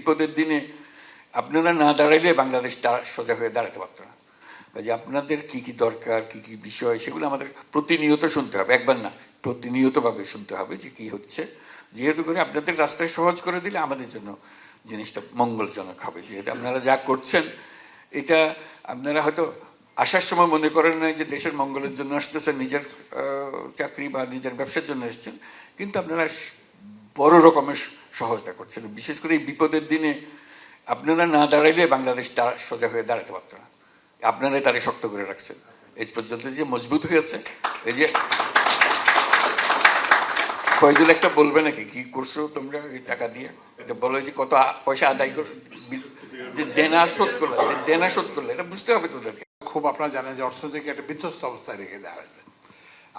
বিপদের দিনে আপনারা না দাঁড়াইলে বাংলাদেশ সোজা হয়ে দাঁড়াতে পারত না। কাজে আপনাদের কি কি দরকার, কি কি বিষয়, সেগুলো আমাদের প্রতিনিয়ত শুনতে হবে, একবার না, প্রতিনিয়তভাবে শুনতে হবে যে কি হচ্ছে। যেহেতু করে আপনাদের রাস্তায় সহজ করে দিলে আমাদের জন্য জিনিসটা মঙ্গলজনক হবে। যেহেতু আপনারা যা করছেন, এটা আপনারা হয়তো আসার সময় মনে করেন না যে দেশের মঙ্গলের জন্য আসতেছেন, নিজের চাকরি বা নিজের ব্যবসার জন্য এসছেন, কিন্তু আপনারা বড় রকমের সহায়তা করছেন। বিশেষ করে এই বিপদের দিনে আপনারা না দাঁড়াইলে বাংলাদেশ সোজা হয়ে দাঁড়াতে পারত না। আপনারাই তারে শক্ত করে রাখছেন এই পর্যন্ত, যে মজবুত হয়েছে। এই যে ফয়জুল একটা বলবে নাকি কি করছো তোমরা এই টাকা দিয়ে, এটা বলো যে কত পয়সা আদায় করে, যে দেনা শোধ করলে, দেনা শোধ করলে, এটা বুঝতে হবে তোদেরকে। খুব আপনারা জানেন যে অর্থনীতিকে একটা বিধ্বস্ত অবস্থায় রেখে দেওয়া হয়েছে।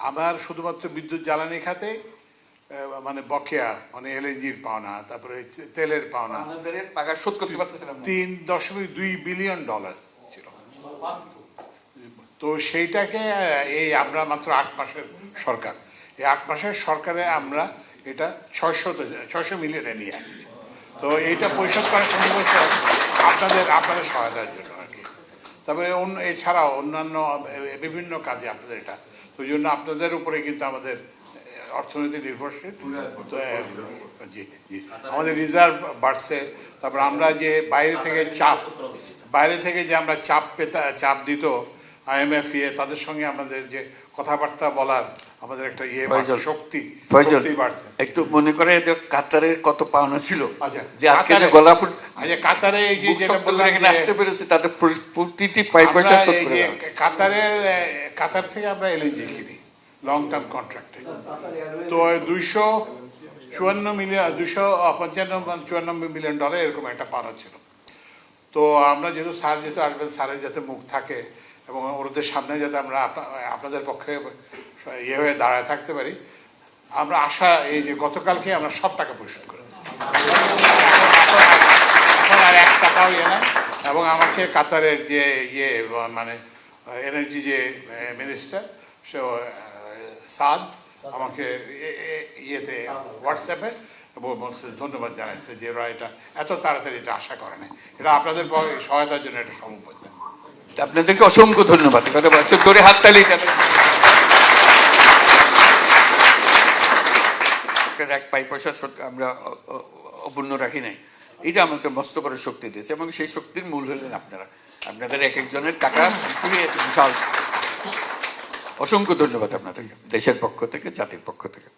আবার শুধুমাত্র বিদ্যুৎ জ্বালানি খাতে মানে বকেয়া, মানে এলএনজির পাওনা, তারপরে তেলের পাওনা শোধ করতে পারতেছিলাম না, $3.2 বিলিয়ন ছিল। তো সেইটাকে এই আমরা মাত্র 8 মাসের সরকার, এই 8 মাসের সরকারে আমরা এটা 600 মিলিয়নে নিয়ে আসি। তো এইটা পরিশোধ করার সময় আপনাদের সহায়তার জন্য আর কি। তারপরে এছাড়াও অন্যান্য বিভিন্ন কাজে আপনাদের এটা, তো ওই জন্য আপনাদের উপরে কিন্তু আমাদের অর্থনীতি নির্ভরশীল। জি জি, আমাদের রিজার্ভ বাড়ছে। তারপর আমরা যে বাইরে থেকে যে আমরা চাপ দিত IMF, তাদের সঙ্গে আমাদের যে কথাবার্তা বলার আমাদের একটা শক্তি বাড়ছে। একটু মনে করে কাতারের কত পাওনা ছিল, আচ্ছা যে আজকে যে গলাফুট, আচ্ছা কাতারে এই যে যেটা বললাম এখানে আসতে পেরেছে, তাদের প্রতিটি পয়সা শোধ করে দেওয়া। কাতার থেকে আমরা এলএনজি কিনি লং টার্ম কন্ট্রাক্টে। তো $254 মিলিয়ন এরকম একটা পাওনা ছিল। তো আমরা যেহেতু আসবেন, স্যারের যাতে মুখ থাকে এবং ওদের সামনে যাতে আমরা আপনাদের পক্ষে হয়ে দাঁড়ায় থাকতে পারি, আমরা এই যে গতকালকে আমরা সব টাকা পরিশোধ করে এখন আর 1 টাকাও না। এবং আমাকে কাতারের যে মানে এনার্জি যে মিনিস্টার, সে সাদ, আমাকে হোয়াটসঅ্যাপে ধন্যবাদ জানাইছে যে এরা এটা এত তাড়াতাড়ি এটা আশা করে না। এটা আপনাদের সহায়তার জন্য এটা সম্ভব হয়েছে। আপনাদেরকে অসংখ্য ধন্যবাদ। জোরে হাততালি। এক পয়সা আমরা অপূর্ণ রাখি নাই, এটা আমাদের মস্ত বড় শক্তি দিয়েছে, এবং সেই শক্তির মূল হলেন আপনারা। আপনাদের এক একজনের টাকা বিশাল। অসংখ্য ধন্যবাদ আপনাদেরকে, দেশের পক্ষ থেকে, জাতির পক্ষ থেকে।